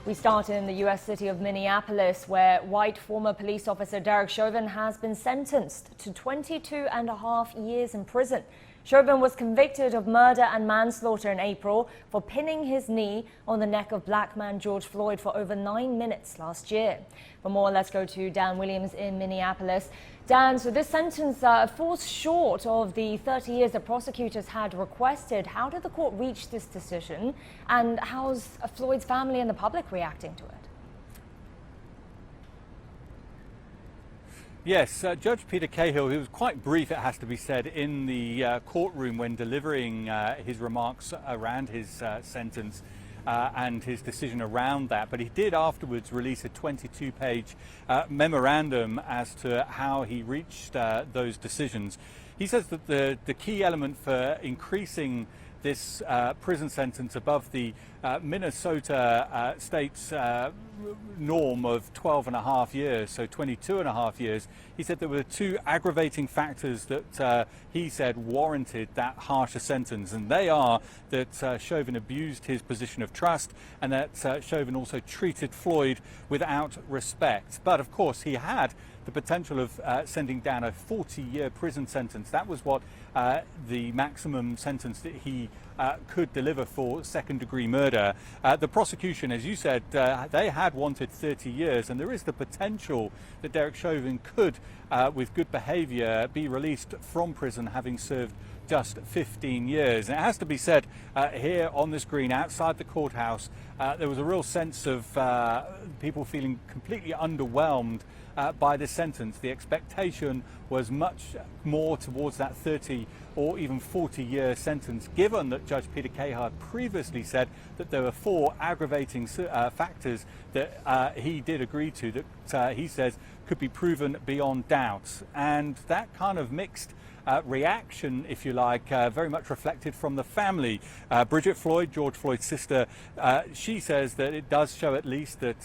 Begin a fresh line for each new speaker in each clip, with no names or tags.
We start in the U.S. city of Minneapolis, where white former police officer Derek Chauvin has been sentenced to 22.5 years in prison. Chauvin was convicted of murder and manslaughter in April for pinning his knee on the neck of black man George Floyd for over 9 minutes last year. For more, let's go to Dan Williams in Minneapolis. Dan, so this sentence falls short of the 30 years that prosecutors had requested. How did the court reach this decision, and how's Floyd's family and the public reacting to it?
Yes, Judge Peter Cahill, who was quite brief, it has to be said, in the courtroom when delivering his remarks around his sentence and his decision around that. But he did afterwards release a 22-page memorandum as to how he reached those decisions. He says that the key element for increasing this prison sentence above the Minnesota state's norm of 12.5 years, so 22.5 years. He said there were two aggravating factors that he said warranted that harsher sentence, and they are that Chauvin abused his position of trust and that Chauvin also treated Floyd without respect. But of course he had the potential of sending down a 40-year prison sentence. That was what the maximum sentence that he could deliver for second-degree murder. The prosecution, as you said, they had wanted 30 years, and there is the potential that Derek Chauvin could, with good behavior, be released from prison having served just 15 years. And it has to be said, here on this green outside the courthouse, there was a real sense of people feeling completely underwhelmed by this sentence. The expectation was much more towards that 30 or even 40-year sentence, given that Judge Peter Cahill had previously said that there were 4 aggravating factors that he did agree to, that he says could be proven beyond doubt. And that kind of mixed reaction, if you like, very much reflected from the family. Bridget Floyd, George Floyd's sister, she says that it does show at least that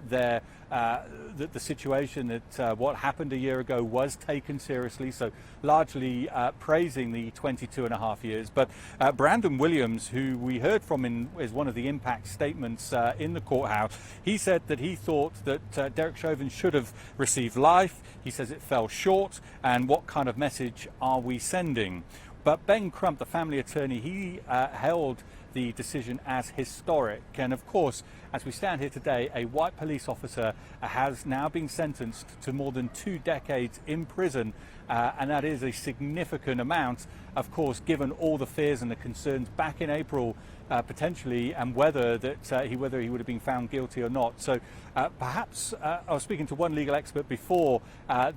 that the situation, that what happened a year ago was taken seriously, so largely praising the 22.5 years. But Brandon Williams, who we heard from is one of the impact statements in the courthouse, he said that he thought that Derek Chauvin should have received life. He says it fell short, and what kind of message are we sending? But Ben Crump, the family attorney, he held the decision as historic. And of course, as we stand here today, a white police officer has now been sentenced to more than 2 decades in prison, and that is a significant amount, of course, given all the fears and the concerns back in April, potentially, and whether he would have been found guilty or not. So perhaps I was speaking to one legal expert before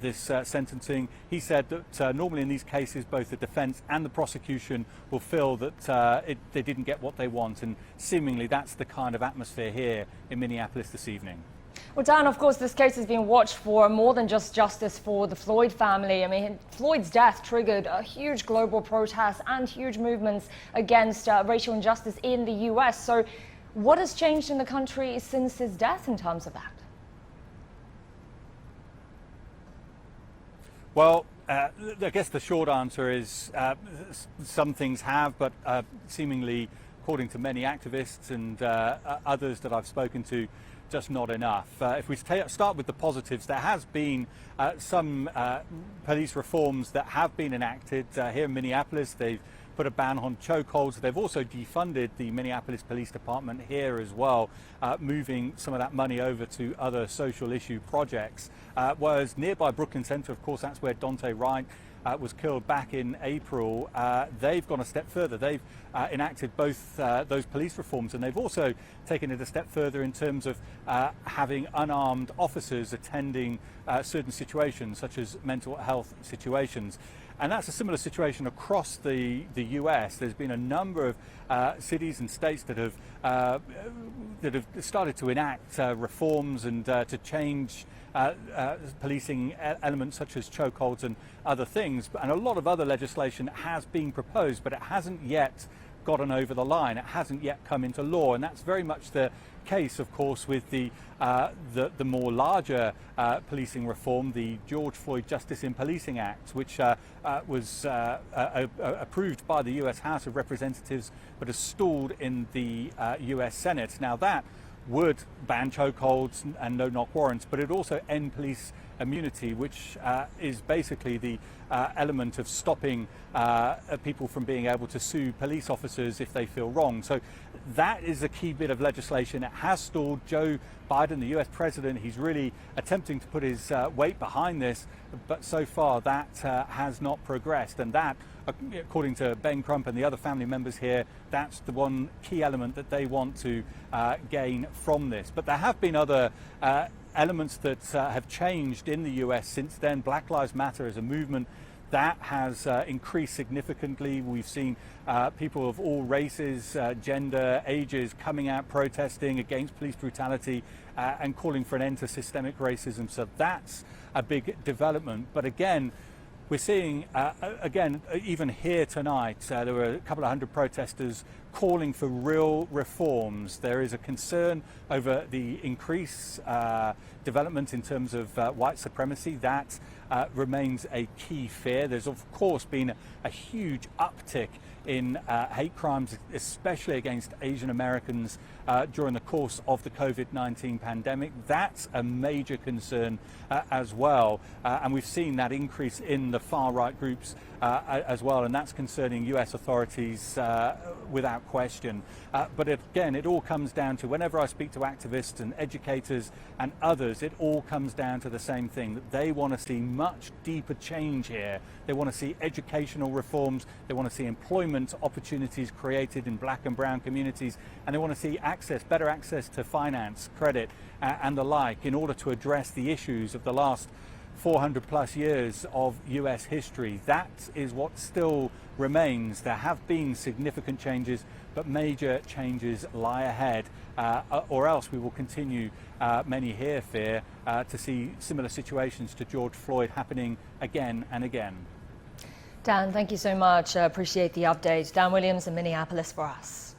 this sentencing. He said that normally in these cases both the defense and the prosecution will feel that they didn't get what they want, and seemingly that's the kind of atmosphere here in Minneapolis this evening.
Well, Dan, of course, this case has been watched for more than just justice for the Floyd family. I mean, Floyd's death triggered a huge global protest and huge movements against racial injustice in the U.S. So what has changed in the country since his death in terms of that?
Well, I guess the short answer is some things have, but seemingly, according to many activists and others that I've spoken to, just not enough. If we start with the positives, there has been some police reforms that have been enacted here in Minneapolis. They've put a ban on chokeholds. They've also defunded the Minneapolis Police Department here as well, moving some of that money over to other social issue projects. Whereas nearby Brooklyn Center, of course, that's where Daunte Wright was killed back in April. They've gone a step further. They've enacted both those police reforms, and they've also taken it a step further in terms of having unarmed officers attending certain situations, such as mental health situations. And that's a similar situation across the US. There's been a number of cities and states that have started to enact reforms and to change policing elements such as chokeholds and other things. And a lot of other legislation has been proposed, but it hasn't yet gotten over the line. It hasn't yet come into law, and that's very much the case, of course, with the more larger policing reform, the George Floyd Justice in Policing Act, which was approved by the US House of Representatives but has stalled in the US Senate. Now that would ban chokeholds and no-knock warrants, but it would also end police immunity, which is basically the element of stopping people from being able to sue police officers if they feel wrong. So that is a key bit of legislation. It has stalled. Joe Biden, the US president, he's really attempting to put his weight behind this, but so far that has not progressed. And that, according to Ben Crump and the other family members here, that's the one key element that they want to gain from this. But there have been other elements that have changed in the US since then. Black Lives Matter as a movement that has increased significantly. We've seen people of all races, gender, ages coming out protesting against police brutality and calling for an end to systemic racism. So that's a big development. But again, we're seeing, again, even here tonight, there were a couple of hundred protesters calling for real reforms. There is a concern over the increased development in terms of white supremacy. That remains a key fear. There's, of course, been a huge uptick in hate crimes, especially against Asian Americans during the course of the COVID-19 pandemic. That's a major concern as well. And we've seen that increase in the far-right groups as well, and that's concerning US authorities without question. But again, it all comes down to, whenever I speak to activists and educators and others, it all comes down to the same thing, that they want to see much deeper change here. They want to see educational reforms, they want to see employment opportunities created in black and brown communities, and they want to see better access to finance, credit, and the like, in order to address the issues of the last 400 plus years of US history. That is what still remains. There have been significant changes, but major changes lie ahead, or else we will continue, many here fear, to see similar situations to George Floyd happening again and again.
Dan, thank you so much. Appreciate the update. Dan Williams in Minneapolis for us.